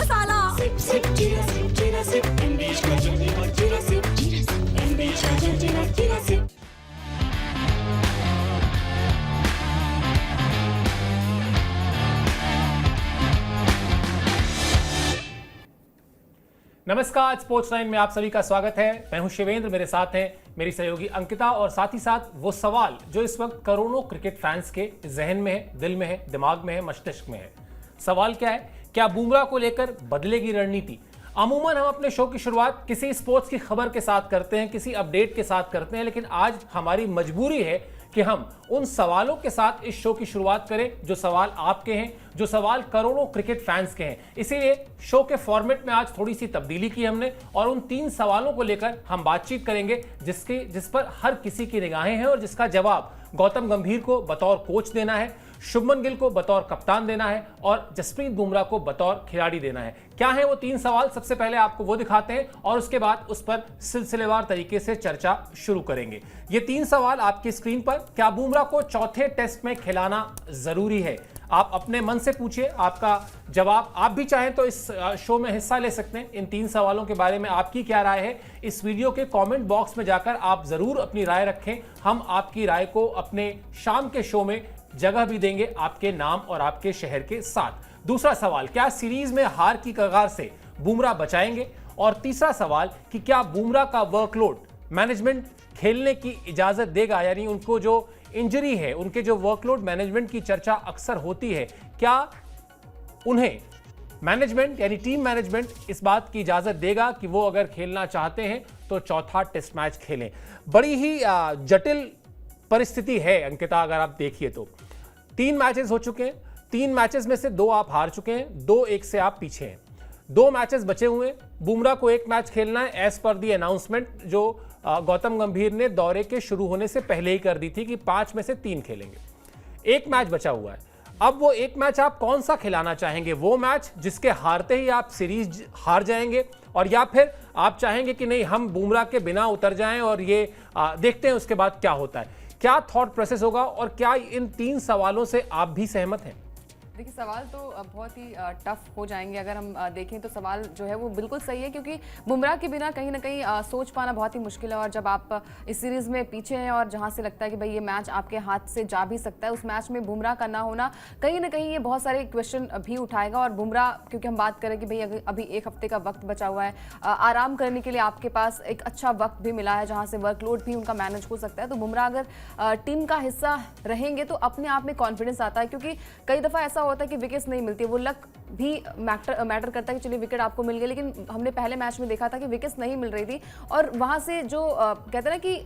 मसाला। Sip, sip, jeera sip, MBH का जल्दी और jeera sip, MBH का जल्दी और jeera sip। नमस्कार, स्पोर्ट्स 9 में आप सभी का स्वागत है। मैं हूं शिवेंद्र, मेरे साथ हैं मेरी सहयोगी अंकिता और साथ ही साथ वो सवाल जो इस वक्त करोड़ों क्रिकेट फैंस के जहन में है, दिल में है, दिमाग में है, मस्तिष्क में है। सवाल क्या है? क्या बुमराह को लेकर बदलेगी रणनीति? अमूमन हम अपने शो की शुरुआत किसी स्पोर्ट्स की खबर के साथ करते हैं, किसी अपडेट के साथ करते हैं, लेकिन आज हमारी मजबूरी है कि हम उन सवालों के साथ इस शो की शुरुआत करें जो सवाल आपके हैं, जो सवाल करोड़ों क्रिकेट फैंस के हैं। इसीलिए शो के फॉर्मेट में आज थोड़ी सी तब्दीली की हमने और उन 3 सवालों को लेकर हम बातचीत करेंगे जिस पर हर किसी की निगाहें हैं और जिसका जवाब गौतम गंभीर को बतौर कोच देना है, शुभमन गिल को बतौर कप्तान देना है और जसप्रीत बुमराह को बतौर खिलाड़ी देना है। क्या है वो 3 सवाल? सबसे पहले आपको वो दिखाते हैं और उसके बाद उस पर सिलसिलेवार तरीके से चर्चा शुरू करेंगे। ये 3 सवाल आपकी स्क्रीन पर। क्या बुमराह को चौथे टेस्ट में खिलाना जरूरी है? आप अपने मन से पूछिए, आपका जवाब आप भी चाहें तो इस शो में हिस्सा ले सकते हैं। इन 3 सवालों के बारे में आपकी क्या राय है, इस वीडियो के कमेंट बॉक्स में जाकर आप जरूर अपनी राय रखें। हम आपकी राय को अपने शाम के शो में जगह भी देंगे आपके नाम और आपके शहर के साथ। दूसरा सवाल, क्या सीरीज में हार की कगार से बुमराह बचाएंगे? और तीसरा सवाल कि क्या बुमराह का वर्कलोड मैनेजमेंट खेलने की इजाजत देगा? यानी उनको जो इंजरी है, उनके जो वर्कलोड मैनेजमेंट की चर्चा अक्सर होती है, क्या उन्हें मैनेजमेंट यानी टीम मैनेजमेंट इस बात की इजाजत देगा कि वो अगर खेलना चाहते हैं तो चौथा टेस्ट मैच खेलें? बड़ी ही जटिल परिस्थिति है अंकिता, अगर आप देखिए तो 3 मैचेस हो चुके हैं, 3 मैचेस में से 2 आप हार चुके हैं, 2-1 से आप पीछे हैं, 2 मैचेस बचे हुए हैं। बुमराह को 1 मैच खेलना है एज पर दी अनाउंसमेंट जो गौतम गंभीर ने दौरे के शुरू होने से पहले ही कर दी थी कि 5 में से 3 खेलेंगे। 1 मैच बचा हुआ है। अब वो 1 मैच आप कौन सा खिलाना चाहेंगे? वो मैच जिसके हारते ही आप सीरीज हार जाएंगे, और या फिर आप चाहेंगे कि नहीं, हम बुमराह के बिना उतर जाएं और ये देखते हैं उसके बाद क्या होता है? क्या थॉट प्रोसेस होगा और क्या इन 3 सवालों से आप भी सहमत हैं? देखिए, सवाल तो बहुत ही टफ हो जाएंगे। अगर हम देखें तो सवाल जो है वो बिल्कुल सही है, क्योंकि बुमराह के बिना कहीं ना कहीं सोच पाना बहुत ही मुश्किल है। और जब आप इस सीरीज़ में पीछे हैं और जहां से लगता है कि भाई ये मैच आपके हाथ से जा भी सकता है, उस मैच में बुमराह का ना होना कहीं ना कहीं ये बहुत सारे क्वेश्चन भी उठाएगा। और बुमराह, क्योंकि हम बात करें कि भाई अभी 1 हफ्ते का वक्त बचा हुआ है, आराम करने के लिए आपके पास एक अच्छा वक्त भी मिला है जहाँ से वर्कलोड भी उनका मैनेज हो सकता है। तो बुमराह अगर टीम का हिस्सा रहेंगे तो अपने आप में कॉन्फिडेंस आता है, क्योंकि कई दफ़ा ऐसा होता है कि विकेट्स नहीं मिलती, वो लक भी मैटर करता है कि चलिए विकेट आपको मिल गई, लेकिन हमने पहले मैच में देखा था कि विकेट्स नहीं मिल रही थी और वहां से जो कहते हैं ना कि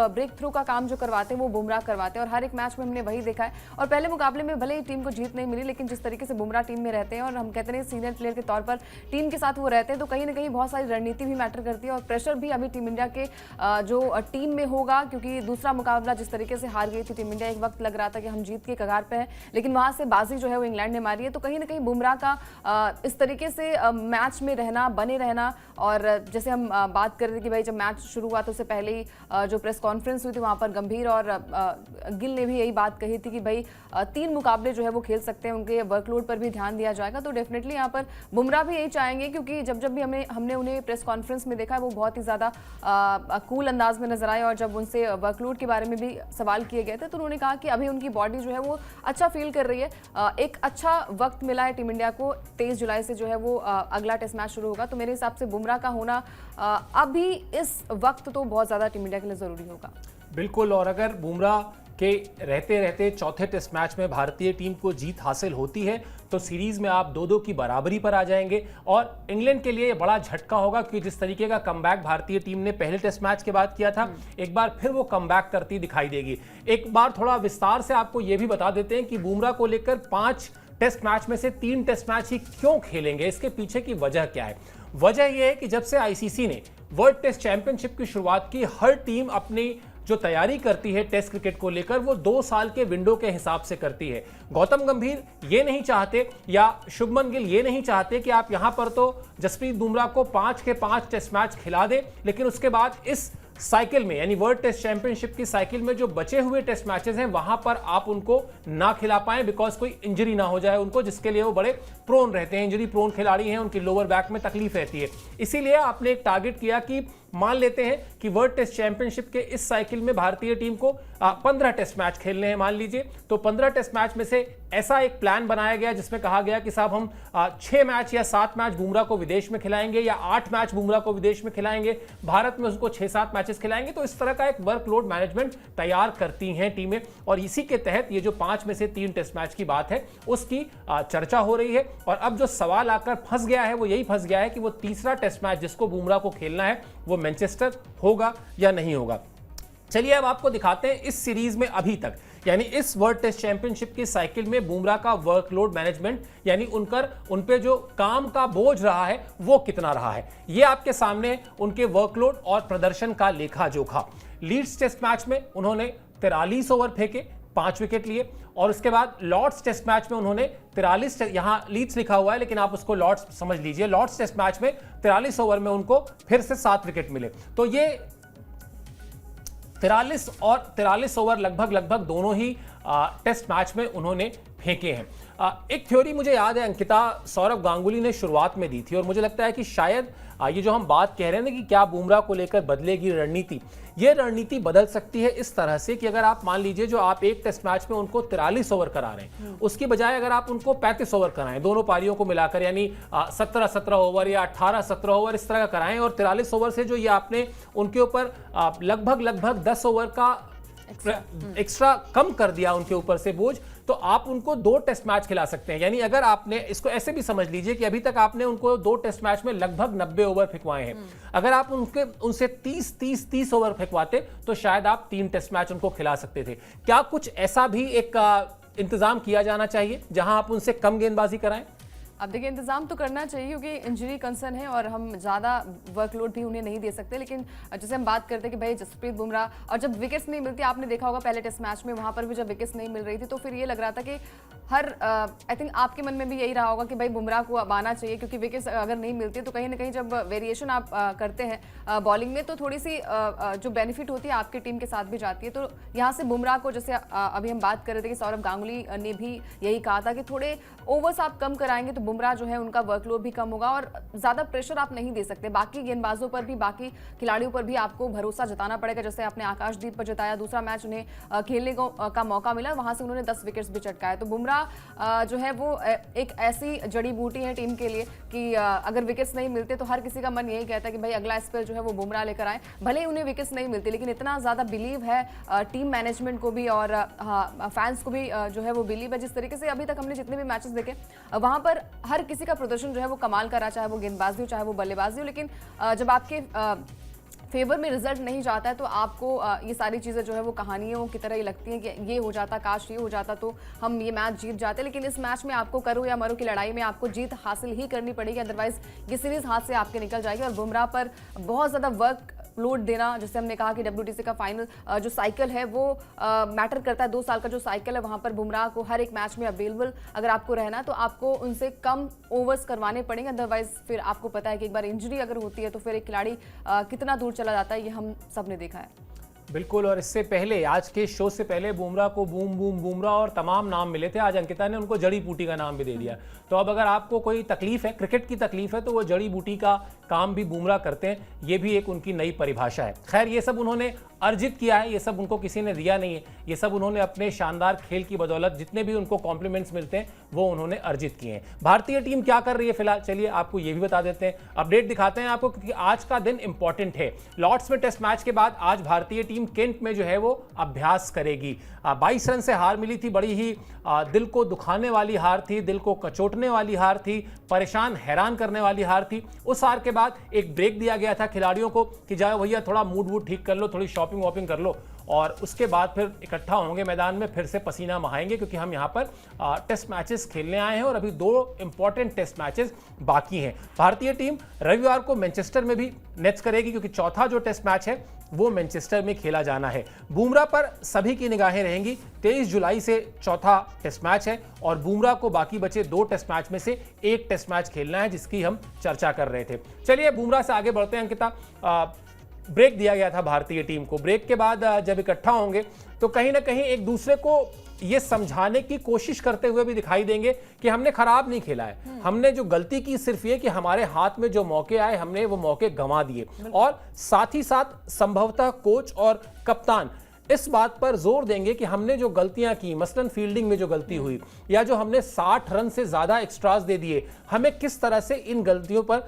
ब्रेक थ्रू का काम जो करवाते हैं वो बुमराह करवाते हैं। और हर एक मैच में हमने वही देखा है। और पहले मुकाबले में भले ही टीम को जीत नहीं मिली, लेकिन जिस तरीके से बुमराह टीम में रहते हैं और हम कहते हैं सीनियर प्लेयर के तौर पर टीम के साथ वो रहते हैं, तो कहीं ना कहीं बहुत सारी रणनीति भी मैटर करती है। और प्रेशर भी अभी टीम इंडिया के जो टीम में होगा, क्योंकि दूसरा मुकाबला जिस तरीके से हार गई थी टीम इंडिया, एक वक्त लग रहा था कि हम जीत के कगार पे हैं, लेकिन वहां से बाजी जो है वो इंग्लैंड ने मारी है। तो कहीं ना कहीं बुमराह का इस तरीके से मैच में रहना, बने रहना, और जैसे हम बात कर रहे थे कि भाई जब मैच शुरू हुआ तो उससे पहले ही जो प्रेस कॉन्फ्रेंस हुई थी वहाँ पर गंभीर और गिल ने भी यही बात कही थी कि भाई 3 मुकाबले जो है वो खेल सकते हैं, उनके वर्कलोड पर भी ध्यान दिया जाएगा। तो डेफिनेटली यहाँ पर बुमराह भी यही चाहेंगे, क्योंकि जब भी हमने उन्हें प्रेस कॉन्फ्रेंस में देखा है वो बहुत ही ज़्यादा कूल अंदाज में नजर आए। और जब उनसे वर्कलोड के बारे में भी सवाल किए गए थे तो उन्होंने कहा कि अभी उनकी बॉडी जो है वो अच्छा फील कर रही है। एक अच्छा वक्त मिला है टीम इंडिया को। 23 जुलाई से जो है वो अगला टेस्ट मैच शुरू होगा। तो मेरे हिसाब से बुमराह का होना अभी इस वक्त तो बहुत ज़्यादा टीम इंडिया के लिए ज़रूरी होगा। बिल्कुल। और अगर बुमराह के रहते रहते चौथे टेस्ट मैच में भारतीय टीम को जीत हासिल होती है तो सीरीज में आप 2-2 की बराबरी पर आ जाएंगे। और इंग्लैंड के लिए बड़ा झटका होगा, क्योंकि जिस तरीके का कमबैक भारतीय टीम ने पहले टेस्ट मैच के बाद किया था, एक बार फिर वो कमबैक करती दिखाई देगी। एक बार थोड़ा विस्तार से आपको ये भी बता देते हैं कि बुमराह को लेकर 5 टेस्ट मैच में से 3 टेस्ट मैच ही क्यों खेलेंगे, इसके पीछे की वजह क्या है? वजह यह है कि जब से आईसीसी ने वर्ल्ड टेस्ट चैंपियनशिप की शुरुआत की, हर टीम अपनी जो तैयारी करती है टेस्ट क्रिकेट को लेकर वो 2 साल के विंडो के हिसाब से करती है। गौतम गंभीर ये नहीं चाहते या शुभमन गिल ये नहीं चाहते कि आप यहां पर तो जसप्रीत बुमराह को 5 के 5 टेस्ट मैच खिला दें, लेकिन उसके बाद इस साइकिल में यानी वर्ल्ड टेस्ट चैंपियनशिप की साइकिल में जो बचे हुए टेस्ट मैचेस हैं वहां पर आप उनको ना खिला पाएं, बिकॉज कोई इंजरी ना हो जाए उनको, जिसके लिए वो बड़े प्रोन रहते हैं, इंजरी प्रोन खिलाड़ी हैं, उनकी लोअर बैक में तकलीफ रहती है। इसीलिए आपने एक टारगेट किया कि मान लेते हैं कि वर्ल्ड टेस्ट चैंपियनशिप के इस साइकिल में भारतीय टीम को 15 टेस्ट मैच खेलने हैं मान लीजिए, तो 15 टेस्ट मैच में से ऐसा एक प्लान बनाया गया जिसमें कहा गया कि साहब हम 6 मैच या 7 मैच बुमराह को विदेश में खिलाएंगे या 8 मैच बुमराह को विदेश में खिलाएंगे, भारत में उसको 6-7 मैचेस खिलाएंगे। तो इस तरह का एक वर्कलोड मैनेजमेंट तैयार करती हैं टीमें, और इसी के तहत ये जो 5 में से 3 टेस्ट मैच की बात है उसकी चर्चा हो रही है। और अब जो सवाल आकर फंस गया है वो यही फंस गया है कि वो तीसरा टेस्ट मैच जिसको बुमराह को खेलना है वो मैनचेस्टर होगा या नहीं होगा। चलिए अब आपको दिखाते हैं इस सीरीज में अभी तक, यानी इस वर्ल्ड टेस्ट चैंपियनशिप की साइकिल में बुमराह का वर्कलोड मैनेजमेंट यानी उन पे जो काम का बोझ रहा है वो कितना रहा है। ये आपके सामने उनके वर्कलोड और प्रदर्शन का लेखा जोखा। लीड्स टेस्ट मैच में उन्होंने 43 ओवर फेंके, 5 विकेट लिए, और उसके बाद लॉर्ड्स टेस्ट मैच में उन्होंने 43, यहां लीड्स लिखा हुआ है लेकिन आप उसको लॉर्ड्स समझ लीजिए, लॉर्ड्स टेस्ट मैच में 43 ओवर में उनको फिर से 7 विकेट मिले। तो ये 43 और 43 ओवर लगभग दोनों ही टेस्ट मैच में उन्होंने फेंके हैं। एक थ्योरी मुझे याद है अंकिता, सौरव गांगुली ने शुरुआत में दी थी, और मुझे लगता है कि शायद ये जो हम बात कह रहे हैं ना कि क्या बुमराह को लेकर बदलेगी रणनीति, ये रणनीति बदल सकती है इस तरह से कि अगर आप मान लीजिए जो आप एक टेस्ट मैच में उनको 43 ओवर करा रहे हैं, उसकी बजाय अगर आप उनको 35 ओवर कराएं दोनों पारियों को मिलाकर, यानी 17-17 ओवर या 18-17 ओवर इस तरह का कराएं, और 43 ओवर से जो ये आपने उनके ऊपर लगभग 10 ओवर का एक्स्ट्रा कम कर दिया उनके ऊपर से बोझ, तो आप उनको 2 टेस्ट मैच खिला सकते हैं। यानी अगर आपने इसको ऐसे भी समझ लीजिए कि अभी तक आपने उनको 2 टेस्ट मैच में लगभग 90 ओवर फेंकवाए हैं, अगर आप उनसे 30 ओवर फेंकवाते तो शायद आप 3 टेस्ट मैच उनको खिला सकते थे। क्या कुछ ऐसा भी एक इंतजाम किया जाना चाहिए जहां आप उनसे कम गेंदबाजी कराएं? अब देखिए, इंतजाम तो करना चाहिए क्योंकि इंजरी कंसर्न है और हम ज़्यादा वर्कलोड भी उन्हें नहीं दे सकते। लेकिन जैसे हम बात करते हैं कि भाई जसप्रीत बुमराह, और जब विकेट्स नहीं मिलती, आपने देखा होगा पहले टेस्ट मैच में वहाँ पर भी जब विकेट्स नहीं मिल रही थी तो फिर ये लग रहा था कि हर आई थिंक आपके मन में भी यही रहा होगा कि भाई बुमराह को अब आना चाहिए, क्योंकि विकेट्स अगर नहीं मिलती तो कहीं ना कहीं जब वेरिएशन आप करते हैं बॉलिंग में तो थोड़ी सी जो बेनिफिट होती है आपकी टीम के साथ भी जाती है। तो यहाँ से बुमराह को, जैसे अभी हम बात कर रहे थे कि सौरव गांगुली ने भी यही कहा था कि थोड़े ओवर्स आप कम कराएंगे तो बुमराह जो है उनका वर्कलोड भी कम होगा और ज़्यादा प्रेशर आप नहीं दे सकते। बाकी गेंदबाजों पर भी, बाकी खिलाड़ियों पर भी आपको भरोसा जताना पड़ेगा। जैसे आपने आकाशदीप पर जताया, दूसरा मैच उन्हें खेलने का मौका मिला, वहां से उन्होंने 10 विकेट्स भी चटकाए। तो बुमराह जो है वो एक ऐसी जड़ी बूटी है टीम के लिए कि अगर विकेट्स नहीं मिलते तो हर किसी का मन यही कहता है कि भाई अगला स्पेल जो है वो बुमराह लेकर आए। भले ही उन्हें विकेट्स नहीं मिलती, लेकिन इतना ज़्यादा बिलीव है टीम मैनेजमेंट को भी और फैंस को भी जो है वो बिलीव है। जिस तरीके से अभी तक हमने जितने भी मैचेस देखे वहां पर हर किसी का प्रदर्शन जो है वो कमाल करा, चाहे वो गेंदबाजी हो चाहे वो बल्लेबाजी हो। लेकिन जब आपके फेवर में रिजल्ट नहीं जाता है तो आपको ये सारी चीज़ें जो है वो कहानियों की तरह ही लगती हैं कि ये हो जाता, काश ये हो जाता तो हम ये मैच जीत जाते। लेकिन इस मैच में आपको करो या मरो की लड़ाई में आपको जीत हासिल ही करनी पड़ेगी, अदरवाइज ये सीरीज हाथ से आपके निकल जाएगी। और बुमराह पर बहुत ज़्यादा वर्क लोड देना, जैसे हमने कहा कि WTC का फाइनल जो साइकिल है वो मैटर करता है। 2 साल का जो साइकिल है वहाँ पर बुमराह को हर एक मैच में अवेलेबल अगर आपको रहना है तो आपको उनसे कम ओवर्स करवाने पड़ेंगे, अदरवाइज फिर आपको पता है कि एक बार इंजरी अगर होती है तो फिर एक खिलाड़ी कितना दूर चला जाता है, ये हम सब ने देखा है। बिल्कुल, और इससे पहले आज के शो से पहले बुमराह को बूम बूम बुमराह और तमाम नाम मिले थे, आज अंकिता ने उनको जड़ी बूटी का नाम भी दे दिया। तो अब अगर आपको कोई तकलीफ है, क्रिकेट की तकलीफ है, तो वो जड़ी बूटी का काम भी बुमराह करते हैं, ये भी एक उनकी नई परिभाषा है। खैर, ये सब उन्होंने अर्जित किया है, ये सब उनको किसी ने दिया नहीं है, ये सब उन्होंने अपने शानदार खेल की बदौलत जितने भी उनको कॉम्प्लीमेंट्स मिलते हैं वो उन्होंने अर्जित किए हैं। भारतीय टीम क्या कर रही है फिलहाल, चलिए आपको ये भी बता देते हैं, अपडेट दिखाते हैं आपको, क्योंकि आज का दिन इंपॉर्टेंट है। लॉर्ड्स में टेस्ट मैच के बाद आज भारतीय टीम केंट में जो है वो अभ्यास करेगी। 22 रन से हार मिली थी, बड़ी ही दिल को दुखाने वाली हार थी, दिल को कचोटने वाली हार थी, परेशान हैरान करने वाली हार थी। उस हार के बाद एक ब्रेक दिया गया था खिलाड़ियों को कि जाओ भैया थोड़ा मूड वूड ठीक कर लो, थोड़ी शॉपिंग वॉपिंग कर लो, और उसके बाद फिर इकट्ठा होंगे मैदान में, फिर से पसीना बहाएंगे, क्योंकि हम यहाँ पर टेस्ट मैचेस खेलने आए हैं और अभी 2 इंपॉर्टेंट टेस्ट मैचेस बाकी हैं। भारतीय टीम रविवार को मैनचेस्टर में भी नेट्स करेगी, क्योंकि चौथा जो टेस्ट मैच है वो मैनचेस्टर में खेला जाना है। बुमराह पर सभी की निगाहें रहेंगी। 23 जुलाई से चौथा टेस्ट मैच है और बुमराह को बाकी बचे 2 टेस्ट मैच में से 1 टेस्ट मैच खेलना है, जिसकी हम चर्चा कर रहे थे। चलिए बुमराह से आगे बढ़ते हैं अंकिता। ब्रेक दिया गया था भारतीय टीम को। ब्रेक के बाद जब इकट्ठा होंगे तो कहीं ना कहीं एक दूसरे को ये समझाने की कोशिश करते हुए भी दिखाई देंगे कि हमने खराब नहीं खेला है, हमने जो गलती की सिर्फ ये कि हमारे हाथ में जो मौके आए हमने वो मौके गंवा दिए। और साथ ही साथ संभवतः कोच और कप्तान इस बात पर जोर देंगे कि हमने जो गलतियां की, मसलन फील्डिंग में जो गलती हुई या जो हमने 60 रन से ज्यादा एक्स्ट्रास दे दिए, हमें किस तरह से इन गलतियों पर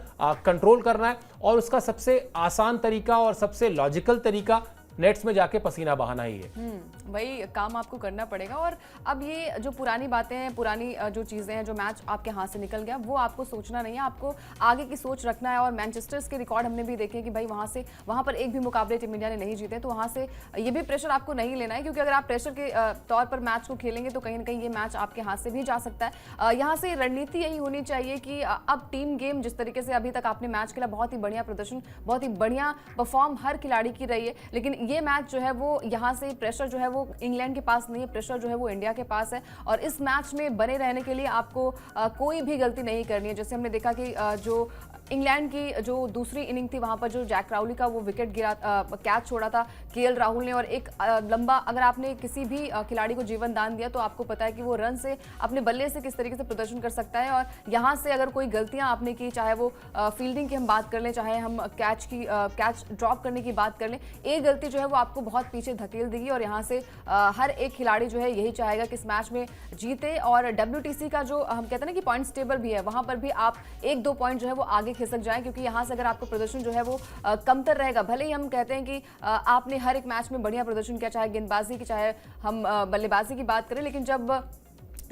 कंट्रोल करना है। और उसका सबसे आसान तरीका और सबसे लॉजिकल तरीका नेट्स में जाके पसीना बहाना ही है। वही काम आपको करना पड़ेगा। और अब ये जो पुरानी बातें हैं, पुरानी जो चीज़ें हैं, जो मैच आपके हाथ से निकल गया, वो आपको सोचना नहीं है, आपको आगे की सोच रखना है। और मैनचेस्टर्स के रिकॉर्ड हमने भी देखे कि भाई वहाँ पर एक भी मुकाबले टीम इंडिया ने नहीं जीते, तो वहाँ से ये भी प्रेशर आपको नहीं लेना है, क्योंकि अगर आप प्रेशर के तौर पर मैच को खेलेंगे तो कहीं ना कहीं ये मैच आपके हाथ से भी जा सकता है। यहाँ से रणनीति यही होनी चाहिए कि अब टीम गेम जिस तरीके से अभी तक आपने मैच खेला, बहुत ही बढ़िया प्रदर्शन, बहुत ही बढ़िया परफॉर्म हर खिलाड़ी की रही है, लेकिन ये मैच जो है वो यहाँ से प्रेशर जो है वो इंग्लैंड के पास नहीं है, प्रेशर जो है वो इंडिया के पास है। और इस मैच में बने रहने के लिए आपको कोई भी गलती नहीं करनी है। जैसे हमने देखा कि जो इंग्लैंड की जो दूसरी इनिंग थी, वहां पर जो जैक राहुल का वो विकेट गिरा, कैच छोड़ा था केएल राहुल ने, और एक लंबा, अगर आपने किसी भी खिलाड़ी को जीवन दान दिया तो आपको पता है कि वो रन से, अपने बल्ले से किस तरीके से प्रदर्शन कर सकता है। और यहाँ से अगर कोई गलतियां आपने की, चाहे वो फील्डिंग की हम बात कर लें, चाहे हम कैच ड्रॉप करने की बात कर लें, एक गलती जो है वो आपको बहुत पीछे धकेल देगी। और यहाँ से हर एक खिलाड़ी जो है यही चाहेगा कि इस मैच में जीते। और WTC का जो हम कहते हैं ना कि पॉइंट्स टेबल भी है, वहां पर भी आप 1-2 पॉइंट जो है वो आगे खिसक जाए, क्योंकि यहाँ से अगर आपका प्रदर्शन जो है वो कमतर रहेगा, भले ही हम कहते हैं कि आपने हर एक मैच में बढ़िया प्रदर्शन किया, चाहे गेंदबाजी की, चाहे हम बल्लेबाजी की बात करें, लेकिन जब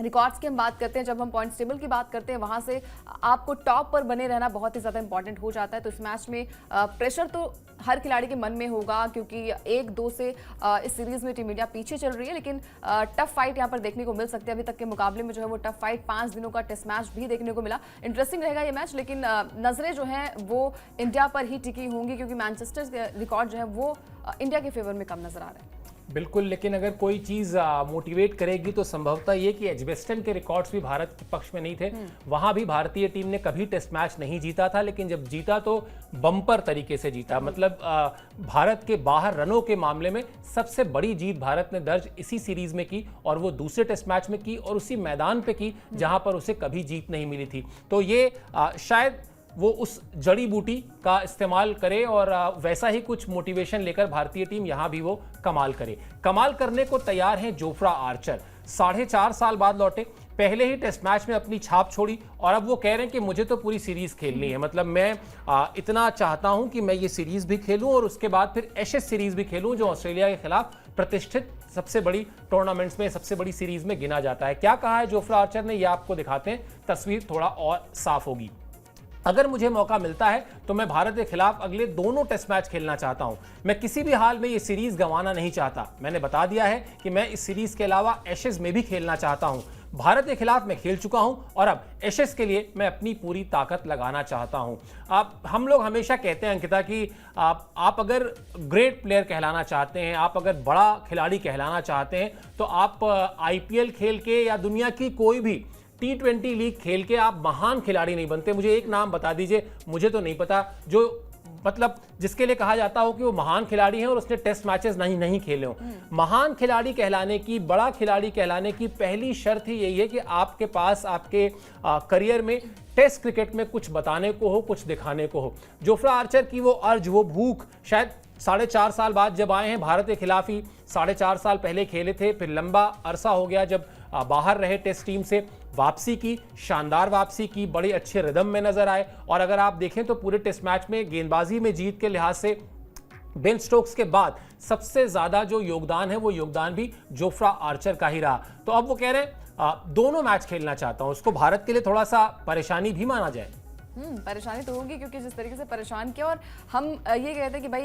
रिकॉर्ड्स की हम बात करते हैं, जब हम पॉइंट्स टेबल की बात करते हैं, वहां से आपको टॉप पर बने रहना बहुत ही ज़्यादा इंपॉर्टेंट हो जाता है। तो इस मैच में प्रेशर तो हर खिलाड़ी के मन में होगा, क्योंकि 1-2 से इस सीरीज में टीम इंडिया पीछे चल रही है, लेकिन टफ फाइट यहाँ पर देखने को मिल सकती है। अभी तक के मुकाबले में जो है वो टफ फाइट, 5 दिनों का टेस्ट मैच भी देखने को मिला। इंटरेस्टिंग रहेगा ये मैच, लेकिन नजरें जो हैं वो इंडिया पर ही टिकी होंगी, क्योंकि मैनचेस्टर के रिकॉर्ड जो है वो इंडिया के फेवर में कम नजर आ रहा है। बिल्कुल, लेकिन अगर कोई चीज़ मोटिवेट करेगी तो संभवतः ये कि एजबेस्टन के रिकॉर्ड्स भी भारत के पक्ष में नहीं थे। वहां भी भारतीय टीम ने कभी टेस्ट मैच नहीं जीता था, लेकिन जब जीता तो बम्पर तरीके से जीता। मतलब भारत के बाहर रनों के मामले में सबसे बड़ी जीत भारत ने दर्ज इसी सीरीज में की, और वो दूसरे टेस्ट मैच में की, और उसी मैदान पे की जहां पर उसे कभी जीत नहीं मिली थी। तो ये शायद वो उस जड़ी बूटी का इस्तेमाल करे और वैसा ही कुछ मोटिवेशन लेकर भारतीय टीम यहां भी वो कमाल करे। कमाल करने को तैयार हैं जोफ्रा आर्चर। 4.5 साल बाद लौटे, पहले ही टेस्ट मैच में अपनी छाप छोड़ी, और अब वो कह रहे हैं कि मुझे तो पूरी सीरीज खेलनी है। मतलब मैं इतना चाहता हूं कि मैं ये सीरीज भी खेलूं और उसके बाद फिर एशेज सीरीज भी खेलूं, जो ऑस्ट्रेलिया के खिलाफ प्रतिष्ठित सबसे बड़ी टूर्नामेंट्स में, सबसे बड़ी सीरीज में गिना जाता है। क्या कहा है जोफ्रा आर्चर ने, ये आपको दिखाते हैं, तस्वीर थोड़ा और साफ होगी। अगर मुझे मौका मिलता है तो मैं भारत के खिलाफ अगले दोनों टेस्ट मैच खेलना चाहता हूं। मैं किसी भी हाल में ये सीरीज गंवाना नहीं चाहता। मैंने बता दिया है कि मैं इस सीरीज के अलावा एशेज में भी खेलना चाहता हूं। भारत के खिलाफ मैं खेल चुका हूं और अब एशेज के लिए मैं अपनी पूरी ताकत लगाना चाहता हूं। हम लोग हमेशा कहते हैं अंकिता कि आप अगर ग्रेट प्लेयर कहलाना चाहते हैं, आप अगर बड़ा खिलाड़ी कहलाना चाहते हैं, तो आप IPL खेल के या दुनिया की कोई भी T20 लीग खेल के आप महान खिलाड़ी नहीं बनते। मुझे एक नाम बता दीजिए, मुझे तो नहीं पता, जो मतलब जिसके लिए कहा जाता हो कि वो महान खिलाड़ी हैं और उसने टेस्ट मैचेस नहीं खेले हों। महान खिलाड़ी कहलाने की, बड़ा खिलाड़ी कहलाने की पहली शर्त ही यही है कि आपके पास आपके करियर में टेस्ट क्रिकेट में कुछ बताने को हो, कुछ दिखाने को हो। जोफ्रा आर्चर की वो अर्ज, वो भूख, शायद 4.5 साल बाद जब आए हैं भारत के खिलाफ ही, 4.5 साल पहले खेले थे, फिर लंबा अरसा हो गया जब बाहर रहे टेस्ट टीम से, वापसी की, शानदार वापसी की, बड़े अच्छे रिदम में नजर आए। और अगर आप देखें तो पूरे टेस्ट मैच में गेंदबाजी में जीत के लिहाज से बेन स्टोक्स के बाद सबसे ज्यादा जो योगदान है वो योगदान भी जोफ्रा आर्चर का ही रहा। तो अब वो कह रहे हैं दोनों मैच खेलना चाहता हूं। उसको भारत के लिए थोड़ा सा परेशानी भी माना जाए। परेशानी तो होगी, क्योंकि जिस तरीके से परेशान किया, और हम ये कहते हैं कि भाई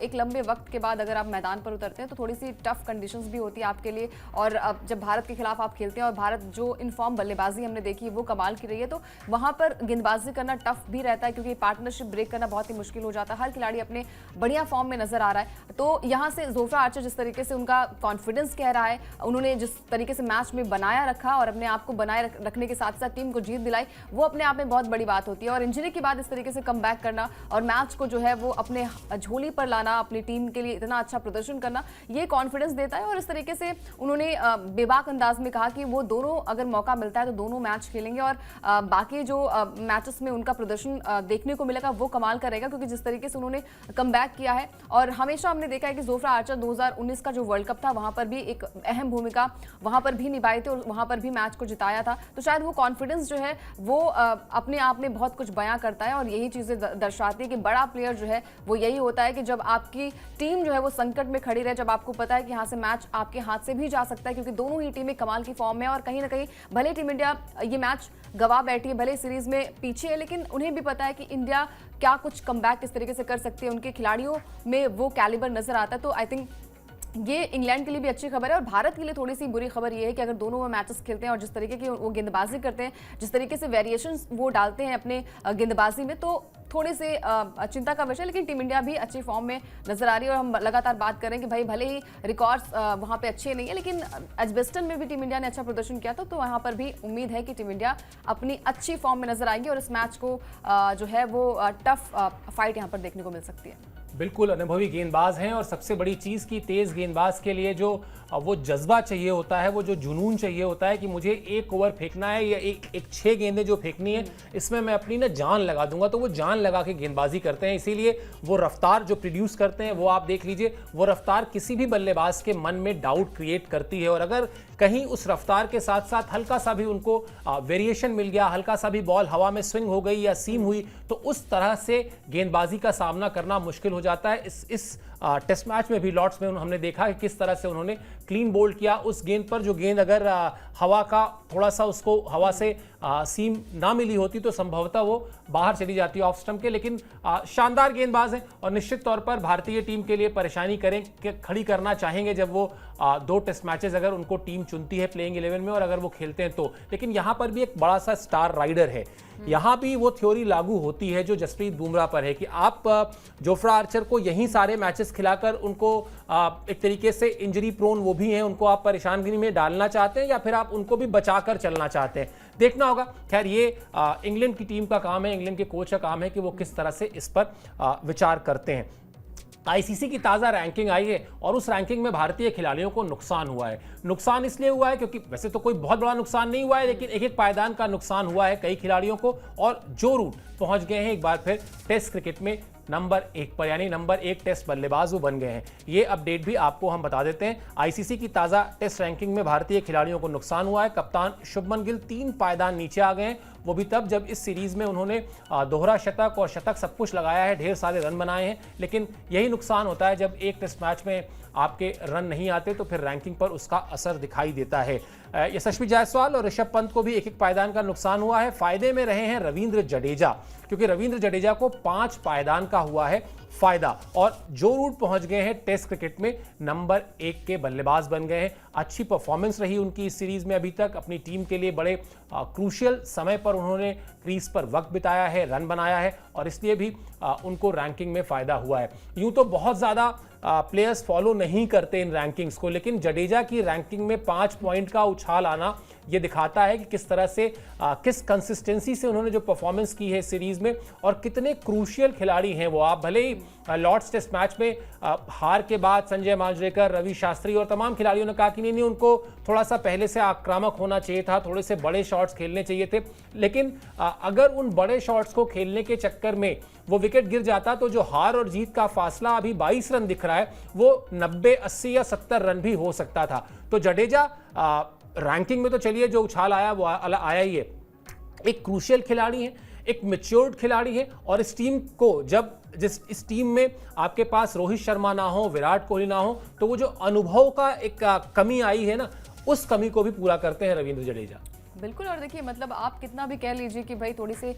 एक लंबे वक्त के बाद अगर आप मैदान पर उतरते हैं तो थोड़ी सी टफ कंडीशंस भी होती है आपके लिए। और अब जब भारत के खिलाफ आप खेलते हैं और भारत जो इनफॉर्म बल्लेबाजी हमने देखी वो कमाल की रही है, तो वहाँ पर गेंदबाजी करना टफ भी रहता है, क्योंकि पार्टनरशिप ब्रेक करना बहुत ही मुश्किल हो जाता है। हर खिलाड़ी अपने बढ़िया फॉर्म में नजर आ रहा है। तो यहाँ से जोफ्रा आर्चर जिस तरीके से उनका कॉन्फिडेंस कह रहा है, उन्होंने जिस तरीके से मैच में बनाया रखा और अपने आप को बनाए रखने के साथ साथ टीम को जीत दिलाई, वो अपने आप में बहुत बड़ी बात होती है। और इंजरी के बाद इस तरीके से कम बैक करना और मैच को जो है वो अपने झोली पर लाना, अपनी टीम के लिए इतना अच्छा प्रदर्शन करना, ये कॉन्फिडेंस देता है। और इस तरीके से उन्होंने बेबाक अंदाज में कहा कि वो दोनों अगर मौका मिलता है तो दोनों मैच खेलेंगे और बाकी जो मैचेस में उनका प्रदर्शन देखने को मिलेगा वो कमाल का रहेगा, क्योंकि जिस तरीके से उन्होंने कमबैक किया है। और हमेशा हमने देखा है कि जोफ्रा आर्चर 2019 का जो वर्ल्ड कप था वहां पर भी एक अहम भूमिका वहां पर भी निभाई थी और वहां पर भी मैच को जिताया था। तो शायद वो कॉन्फिडेंस जो है वो अपने आप में बहुत कुछ बयां करता है और यही चीजें दर्शाती है कि बड़ा प्लेयर जो है वो यही होता है कि जब आपकी टीम जो है वो संकट में खड़ी रहे, जब आपको पता है कि यहाँ से मैच आपके हाथ से भी जा सकता है, क्योंकि दोनों ही टीमें कमाल की फॉर्म में और कहीं ना कहीं भले टीम इंडिया ये मैच गवा बैठी है, भले सीरीज में पीछे है, लेकिन उन्हें भी पता है कि इंडिया क्या कुछ कमबैक किस तरीके से कर सकती है, उनके खिलाड़ियों में वो कैलिबर नजर आता है। तो आई थिंक ये इंग्लैंड के लिए भी अच्छी खबर है और भारत के लिए थोड़ी सी बुरी खबर ये है कि अगर दोनों मैचेस खेलते हैं और जिस तरीके की वो गेंदबाजी करते हैं, जिस तरीके से वेरिएशंस वो डालते हैं अपने गेंदबाजी में, तो थोड़े से चिंता का विषय। लेकिन टीम इंडिया भी अच्छी फॉर्म में नजर आ रही है और हम लगातार बात करें कि भाई भले ही रिकॉर्ड्स वहाँ पे अच्छे नहीं है, लेकिन एजबेस्टन में भी टीम इंडिया ने अच्छा प्रदर्शन किया था, तो वहाँ पर भी उम्मीद है कि टीम इंडिया अपनी अच्छी फॉर्म में नजर आएगी और इस मैच को जो है वो टफ फाइट यहाँ पर देखने को मिल सकती है। बिल्कुल अनुभवी गेंदबाज हैं और सबसे बड़ी चीज़ की तेज़ गेंदबाज के लिए जो वो जज्बा चाहिए होता है, वो जो जुनून चाहिए होता है कि मुझे एक ओवर फेंकना है या एक 6 गेंदें जो फेंकनी है इसमें मैं अपनी ना जान लगा दूंगा, तो वो जान लगा के गेंदबाजी करते हैं। इसीलिए वो रफ्तार जो प्रोड्यूस करते हैं वो आप देख लीजिए, वो रफ्तार किसी भी बल्लेबाज के मन में डाउट क्रिएट करती है और अगर कहीं उस रफ्तार के साथ साथ हल्का सा भी उनको वेरिएशन मिल गया, हल्का सा भी बॉल हवा में स्विंग हो गई या सीम हुई, तो उस तरह से गेंदबाजी का सामना करना मुश्किल हो जाता है। इस टेस्ट मैच में भी लॉर्ड्स में हमने देखा कि किस तरह से उन्होंने क्लीन बोल्ड किया उस गेंद पर, जो गेंद अगर हवा का थोड़ा सा उसको हवा से सीम ना मिली होती तो संभवतः वो बाहर चली जाती ऑफ स्टंप के। लेकिन शानदार गेंदबाज हैं और निश्चित तौर पर भारतीय टीम के लिए परेशानी खड़ी करना चाहेंगे जब वो 2 टेस्ट मैचेस अगर उनको टीम चुनती है प्लेइंग 11 में और अगर वो खेलते हैं तो। लेकिन यहाँ पर भी एक बड़ा सा स्टार राइडर है, यहाँ भी वो थ्योरी लागू होती है जो जसप्रीत बुमराह पर है कि आप जोफ्रा आर्चर को यहीं सारे मैचेस खिलाकर उनको एक तरीके से इंजरी प्रोन वो भी हैं, उनको आप परेशानी में डालना चाहते हैं या फिर आप उनको भी बचाकर चलना चाहते हैं, देखना होगा। खैर ये इंग्लैंड की टीम का काम है, इंग्लैंड के कोच का काम है कि वो किस तरह से इस पर विचार करते हैं। आईसीसी की ताज़ा रैंकिंग आई है और उस रैंकिंग में भारतीय खिलाड़ियों को नुकसान हुआ है। नुकसान इसलिए हुआ है क्योंकि वैसे तो कोई बहुत बड़ा नुकसान नहीं हुआ है, लेकिन एक पायदान का नुकसान हुआ है कई खिलाड़ियों को और जो रूट पहुंच गए हैं एक बार फिर टेस्ट क्रिकेट में नंबर 1 पर, यानी नंबर 1 टेस्ट बल्लेबाज वो बन गए हैं। ये अपडेट भी आपको हम बता देते हैं। आईसीसी की ताज़ा टेस्ट रैंकिंग में भारतीय खिलाड़ियों को नुकसान हुआ है। कप्तान शुभमन गिल 3 पायदान नीचे आ गए हैं, वो भी तब जब इस सीरीज में उन्होंने दोहरा शतक और शतक सब कुछ लगाया है, ढेर सारे रन बनाए हैं। लेकिन यही नुकसान होता है जब एक टेस्ट मैच में आपके रन नहीं आते तो फिर रैंकिंग पर उसका असर दिखाई देता है। यशस्वी जायसवाल और ऋषभ पंत को भी एक पायदान का नुकसान हुआ है। फायदे में रहे हैं रवींद्र जडेजा, क्योंकि रवींद्र जडेजा को 5 पायदान का हुआ है फायदा और जो रूट पहुंच गए हैं टेस्ट क्रिकेट में नंबर 1 के बल्लेबाज बन गए हैं। अच्छी परफॉर्मेंस रही उनकी इस सीरीज में अभी तक, अपनी टीम के लिए बड़े क्रूशियल समय पर उन्होंने क्रीज पर वक्त बिताया है, रन बनाया है और इसलिए भी उनको रैंकिंग में फायदा हुआ है। यूं तो बहुत ज़्यादा प्लेयर्स फॉलो नहीं करते इन रैंकिंग्स को, लेकिन जडेजा की रैंकिंग में 5 पॉइंट का उछाल आना ये दिखाता है कि किस तरह से किस कंसिस्टेंसी से उन्होंने जो परफॉर्मेंस की है सीरीज में और कितने क्रूशियल खिलाड़ी हैं वो। आप भले ही लॉर्ड्स टेस्ट मैच में हार के बाद संजय मांजरेकर, रवि शास्त्री और तमाम खिलाड़ियों ने कहा कि नहीं उनको थोड़ा सा पहले से आक्रामक होना चाहिए था, थोड़े से बड़े शॉट्स खेलने चाहिए थे, लेकिन अगर उन बड़े शॉट्स को खेलने के चक्कर में वो विकेट गिर जाता तो जो हार और जीत का फासला अभी 22 रन दिख रहा है वो 90, 80 या 70 रन भी हो सकता था। तो जडेजा रैंकिंग में तो चलिए जो उछाल आया वो आया ही है। एक क्रूशियल खिलाड़ी है, एक मैच्योर्ड खिलाड़ी है और इस टीम को जब इस टीम में आपके पास रोहित शर्मा ना हो, विराट कोहली ना हो, तो वो जो अनुभव का एक कमी आई है ना, उस कमी को भी पूरा करते हैं रवींद्र जडेजा। बिल्कुल। और देखिए मतलब आप कितना भी कह लीजिए कि भाई थोड़ी सी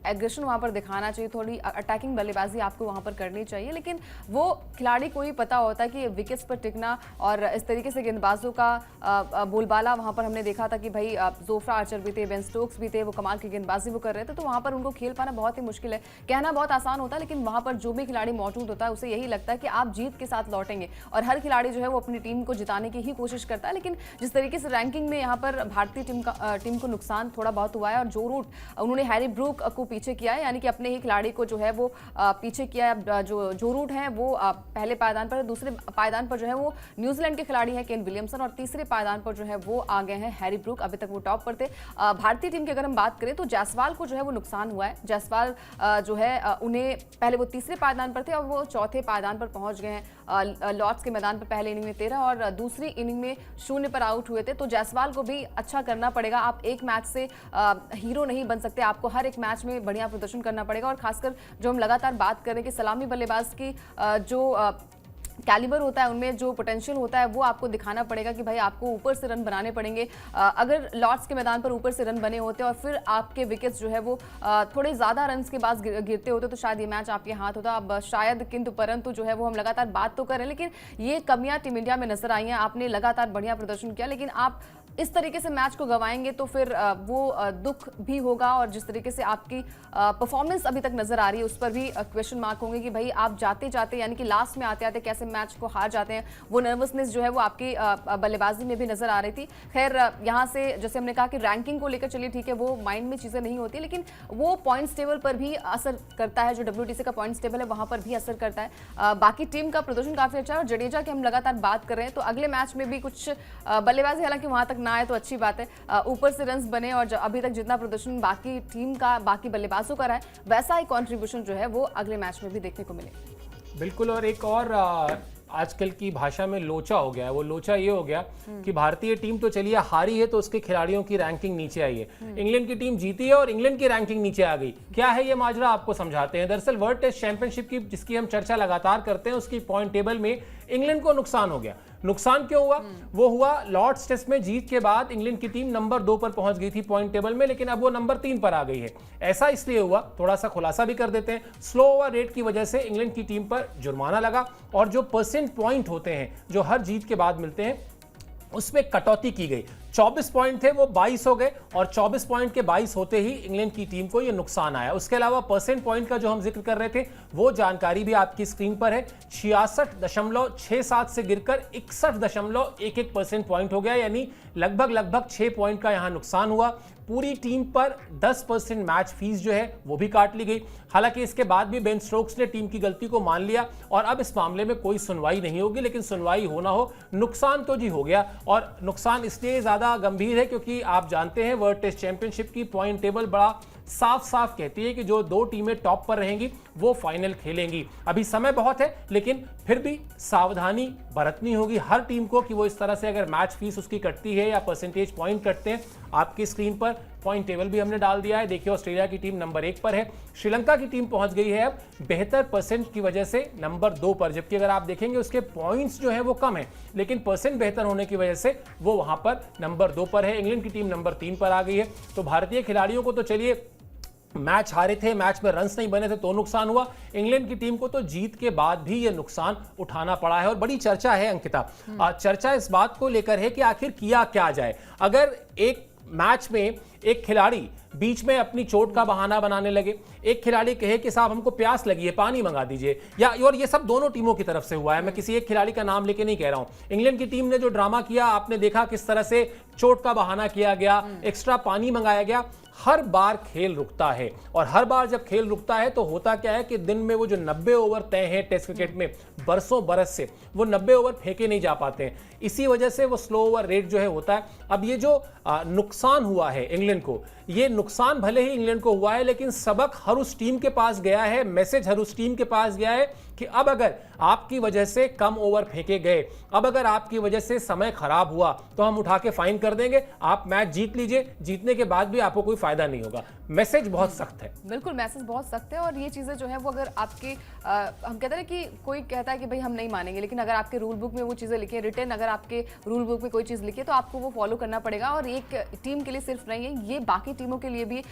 एग्रेशन वहाँ पर दिखाना चाहिए, थोड़ी अटैकिंग बल्लेबाजी आपको वहाँ पर करनी चाहिए, लेकिन वो खिलाड़ी को ही पता होता है कि विकेट्स पर टिकना और इस तरीके से गेंदबाजों का बोलबाला वहाँ पर हमने देखा था कि भाई जोफ्रा आर्चर भी थे, बेन स्टोक्स भी थे, वो कमाल की गेंदबाजी वो कर रहे थे, तो वहाँ पर उनको खेल पाना बहुत ही मुश्किल है। कहना बहुत आसान होता है, लेकिन वहाँ पर जो भी खिलाड़ी मौजूद होता है उसे यही लगता है कि आप जीत के साथ लौटेंगे और हर खिलाड़ी जो है वो अपनी टीम को जिताने की ही कोशिश करता है। लेकिन जिस तरीके से रैंकिंग में यहाँ पर भारतीय टीम टीम को नुकसान थोड़ा बहुत हुआ है और जो रूट उन्होंने हैरी ब्रूक को पीछे किया है, यानी कि अपने ही खिलाड़ी को जो है वो पीछे किया है। जो रूट है वो पहले पायदान पर, दूसरे पायदान पर जो है वो न्यूजीलैंड के खिलाड़ी हैं केन विलियमसन, और तीसरे पायदान पर जो है वो आ गए हैं हैरी ब्रूक। अभी तक वो टॉप पर थे। भारतीय टीम की अगर हम बात करें तो जायसवाल को जो है वो नुकसान हुआ है। जायसवाल जो है उन्हें पहले वो तीसरे पायदान पर थे और वो चौथे पायदान पर पहुंच गए हैं। लॉर्ड्स के मैदान पर पहले इनिंग में 13 और दूसरी इनिंग में 0 पर आउट हुए थे। तो जायसवाल को भी अच्छा करना पड़ेगा। आप एक मैच से हीरो नहीं बन सकते, आपको हर एक मैच में बढ़िया प्रदर्शन करना पड़ेगा। और खासकर जो हम लगातार बात कर रहे हैं कि सलामी बल्लेबाज की जो कैलिबर होता है, उनमें जो पोटेंशियल होता है वो आपको दिखाना पड़ेगा कि भाई आपको ऊपर से रन बनाने पड़ेंगे। अगर लॉर्ड्स के मैदान पर ऊपर से रन बने होते और फिर आपके विकेट्स जो है वो थोड़े ज़्यादा रन्स के बाद गिरते होते तो शायद ये मैच आपके हाथ होता। अब शायद किंतु परंतु जो है वो हम लगातार बात तो कर रहे हैं, लेकिन ये कमियां टीम इंडिया में नजर आई हैं। आपने लगातार बढ़िया प्रदर्शन किया, लेकिन आप इस तरीके से मैच को गंवाएंगे तो फिर वो दुख भी होगा। और जिस तरीके से आपकी परफॉर्मेंस अभी तक नजर आ रही है उस पर भी क्वेश्चन मार्क होंगे कि भाई आप जाते जाते यानी कि लास्ट में आते आते कैसे मैच को हार जाते हैं। वो नर्वसनेस जो है वो आपकी बल्लेबाजी में भी नजर आ रही थी। खैर यहाँ से जैसे हमने कहा कि रैंकिंग को लेकर चलिए ठीक है, वो माइंड में चीज़ें नहीं होती, लेकिन वो पॉइंट्स टेबल पर भी असर करता है। जो WTC का पॉइंट्स टेबल है वहाँ पर भी असर करता है। बाकी टीम का प्रदर्शन काफ़ी अच्छा है और जडेजा की हम लगातार बात कर रहे हैं तो अगले मैच में भी कुछ बल्लेबाजी हालांकि वहाँ तक ना आए तो अच्छी बात है। ऊपर से रन्स बने और अभी तक जितना प्रदर्शन बाकी टीम का, बाकी बल्लेबाजों का रहा है, वैसा ही कंट्रीब्यूशन जो है वो अगले मैच में भी देखने को मिले। बिल्कुल। और एक और आजकल की भाषा में लोचा हो गया है। वो लोचा ये हो गया कि भारतीय टीम तो चलिए हारी है तो उसके खिलाड़ियों की रैंकिंग नीचे आई है। इंग्लैंड की टीम जीती है और इंग्लैंड की रैंकिंग नीचे आ गई। क्या है ये माजरा, आपको समझाते हैं। दरअसल वर्ल्ड टेस्ट चैंपियनशिप की जिसकी हम चर्चा लगातार करते हैं उसकी पॉइंट टेबल में इंग्लैंड को नुकसान हो गया। नुकसान क्यों हुआ? वो हुआ लॉर्ड्स टेस्ट में जीत के बाद इंग्लैंड की टीम नंबर 2 पर पहुंच गई थी पॉइंट टेबल में, लेकिन अब वो नंबर 3 पर आ गई है। ऐसा इसलिए हुआ, थोड़ा सा खुलासा भी कर देते हैं। स्लो ओवर रेट की वजह से इंग्लैंड की टीम पर जुर्माना लगा और जो परसेंट पॉइंट होते हैं जो हर जीत के बाद मिलते हैं उसमें कटौती की गई। 24 पॉइंट थे वो 22 हो गए और 24 पॉइंट के 22 होते ही इंग्लैंड की टीम को ये नुकसान आया। उसके अलावा परसेंट पॉइंट का जो हम जिक्र कर रहे थे वो जानकारी भी आपकी स्क्रीन पर है। 66.67 से गिरकर 61.11% पॉइंट हो गया, यानी लगभग 6 पॉइंट का यहां नुकसान हुआ। पूरी टीम पर 10% मैच फीस जो है वो भी काट ली गई। हालांकि इसके बाद भी बेन स्टोक्स ने टीम की गलती को मान लिया और अब इस मामले में कोई सुनवाई नहीं होगी, लेकिन सुनवाई होना हो, नुकसान तो जी हो गया। और नुकसान इसलिए ज्यादा गंभीर है क्योंकि आप जानते हैं वर्ल्ड टेस्ट चैंपियनशिप की पॉइंट टेबल बड़ा साफ कहती है कि जो 2 टीमें टॉप पर रहेंगी वो फाइनल खेलेंगी। अभी समय बहुत है, लेकिन फिर भी सावधानी बरतनी होगी हर टीम को कि वो इस तरह से अगर मैच फीस उसकी कटती है या परसेंटेज पॉइंट कटते हैं। आपकी स्क्रीन पर पॉइंट टेबल भी हमने डाल दिया है। देखिए ऑस्ट्रेलिया की टीम नंबर 1 पर है, श्रीलंका की टीम पहुंच गई है अब बेहतर परसेंट की वजह से नंबर 2 पर, जबकि अगर आप देखेंगे उसके पॉइंट्स जो है वो कम है लेकिन परसेंट बेहतर होने की वजह से वो वहां पर नंबर 2 पर है। इंग्लैंड की टीम नंबर 3 पर आ गई है। तो भारतीय खिलाड़ियों को तो चलिए मैच हारे थे, मैच में रन्स नहीं बने थे तो नुकसान हुआ। इंग्लैंड की टीम को तो जीत के बाद भी ये नुकसान उठाना पड़ा है और बड़ी चर्चा है अंकिता। चर्चा इस बात को लेकर है कि आखिर किया क्या जाए। अगर एक मैच में एक खिलाड़ी बीच में अपनी चोट का बहाना बनाने लगे, एक खिलाड़ी कहे कि साहब हमको प्यास लगी है पानी मंगा दीजिए, या और ये सब दोनों टीमों की तरफ से हुआ है, मैं किसी एक खिलाड़ी का नाम लेके नहीं कह रहा हूं। इंग्लैंड की टीम ने जो ड्रामा किया आपने देखा, किस तरह से चोट का बहाना किया गया, एक्स्ट्रा पानी मंगाया गया। हर बार खेल रुकता है और हर बार जब खेल रुकता है तो होता क्या है कि दिन में वो जो 90 ओवर तय हैं टेस्ट क्रिकेट में बरसों बरस से, वो 90 ओवर फेंके नहीं जा पाते हैं। इसी वजह से वो स्लो ओवर रेट जो है होता है। अब ये जो नुकसान हुआ है इंग्लैंड को, ये नुकसान भले ही इंग्लैंड को हुआ है लेकिन सबक हर उस टीम के पास गया है, मैसेज हर उस टीम के पास गया है कि अब अगर आपकी वजह से कम ओवर फेंके गए, अब अगर आपकी वजह से समय खराब हुआ तो हम उठा के फाइन कर देंगे, आप मैच जीत लीजिए, जीतने के बाद भी आपको कोई फायदा नहीं होगा। मैसेज बहुत सख्त है। बिल्कुल मैसेज बहुत सख्त है और ये चीज़ें जो है वो अगर आपके हम कहते हैं कि कोई कहता है कि भाई हम नहीं मानेंगे, लेकिन अगर आपके रूल बुक में वो चीज़ें लिखी है रिटर्न, अगर आपके रूल बुक में कोई चीज़ लिखी है तो आपको वो फॉलो करना पड़ेगा। और एक टीम के लिए सिर्फ नहीं है, ये बाकी टीमों के लिए भी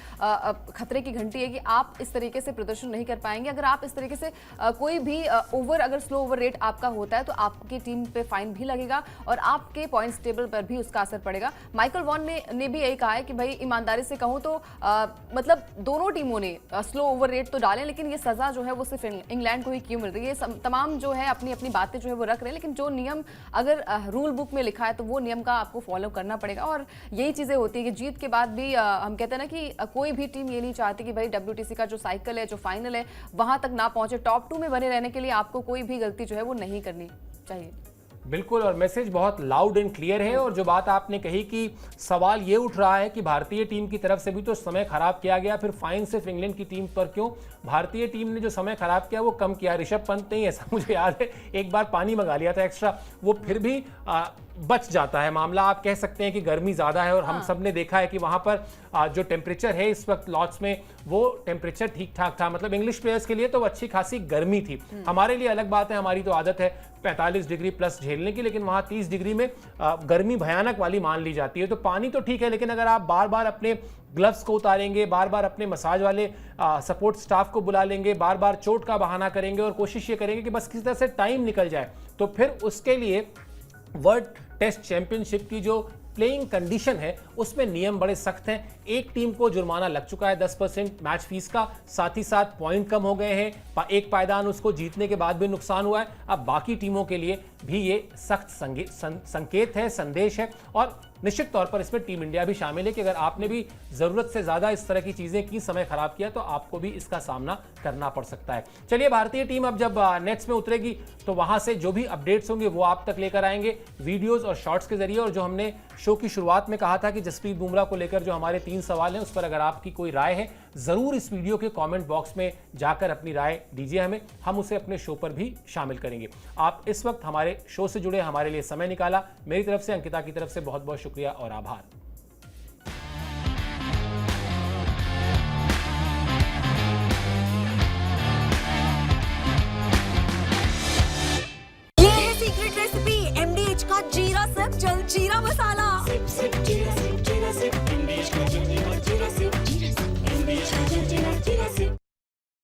खतरे की घंटी है कि आप इस तरीके से प्रदर्शन नहीं कर पाएंगे। अगर आप इस तरीके से कोई भी कभी ओवर अगर स्लो ओवर रेट आपका होता है तो आपकी टीम पे फाइन भी लगेगा और आपके पॉइंट्स टेबल पर भी उसका असर पड़ेगा। माइकल वॉन ने भी यही कहा है कि भाई ईमानदारी से कहूँ तो मतलब दोनों टीमों ने स्लो ओवर रेट तो डाले, लेकिन ये सजा जो है वो सिर्फ इंग्लैंड को ही क्यों मिल रही है। तमाम जो है अपनी अपनी बातें जो है वो रख रहे हैं, लेकिन जो नियम अगर रूल बुक में लिखा है तो वो नियम का आपको फॉलो करना पड़ेगा। और यही चीजें होती है कि जीत के बाद भी हम कहते हैं ना कि कोई भी टीम ये नहीं चाहती कि भाई WTC का जो साइकिल है, जो फाइनल है, वहां तक ना पहुंचे। टॉप 2 में बने रहने के लिए आपको कोई भी गलती जो है वो नहीं करनी चाहिए। बिल्कुल, और मैसेज बहुत लाउड एंड क्लियर है। और जो बात आपने कही कि सवाल ये उठ रहा है कि भारतीय टीम की तरफ से भी तो समय खराब किया गया, फिर फाइन सिर्फ इंग्लैंड की टीम पर क्यों? भारतीय टीम ने जो समय खराब किया वो कम किया। ऋषभ पंत ने, ऐसा मुझे याद है, एक बार पानी मंगा लिया था एक्स्ट्रा, वो फिर भी बच जाता है मामला। आप कह सकते हैं कि गर्मी ज़्यादा है और हम सब ने देखा है कि वहाँ पर जो टेम्परेचर है इस वक्त लॉर्ड्स में, वो टेम्परेचर ठीक ठाक था। मतलब इंग्लिश प्लेयर्स के लिए तो अच्छी खासी गर्मी थी। हमारे लिए अलग बात है, हमारी तो आदत है 45 डिग्री प्लस झेलने की, लेकिन वहाँ 30 डिग्री में गर्मी भयानक वाली मान ली जाती है। तो पानी तो ठीक है, लेकिन अगर आप बार बार अपने ग्लव्स को उतारेंगे, बार बार अपने मसाज वाले सपोर्ट स्टाफ को बुला लेंगे, बार बार चोट का बहाना करेंगे और कोशिश ये करेंगे कि बस किसी तरह से टाइम निकल जाए, तो फिर उसके लिए वर्ल्ड टेस्ट चैंपियनशिप की जो प्लेइंग कंडीशन है उसमें नियम बड़े सख्त हैं। एक टीम को जुर्माना लग चुका है 10% मैच फीस का, साथ ही साथ पॉइंट कम हो गए हैं, एक पायदान उसको जीतने के बाद भी नुकसान हुआ है। अब बाकी टीमों के लिए भी ये सख्त संकेत है, संदेश है। और निश्चित तौर पर इसमें टीम इंडिया भी शामिल है कि अगर आपने भी जरूरत से ज्यादा इस तरह की चीजें की, समय खराब किया, तो आपको भी इसका सामना करना पड़ सकता है। चलिए, भारतीय टीम अब जब नेट्स में उतरेगी तो वहां से जो भी अपडेट्स होंगे वो आप तक लेकर आएंगे वीडियोस और शॉर्ट्स के जरिए। और जो हमने शो की शुरुआत में कहा था कि जसप्रीत बुमराह को लेकर जो हमारे 3 सवाल हैं, उस पर अगर आपकी कोई राय है, जरूर इस वीडियो के कमेंट बॉक्स में जाकर अपनी राय दीजिए हमें, हम उसे अपने शो पर भी शामिल करेंगे। आप इस वक्त हमारे शो से जुड़े, हमारे लिए समय निकाला, मेरी तरफ से, अंकिता की तरफ से बहुत बहुत शुक्रिया और आभार।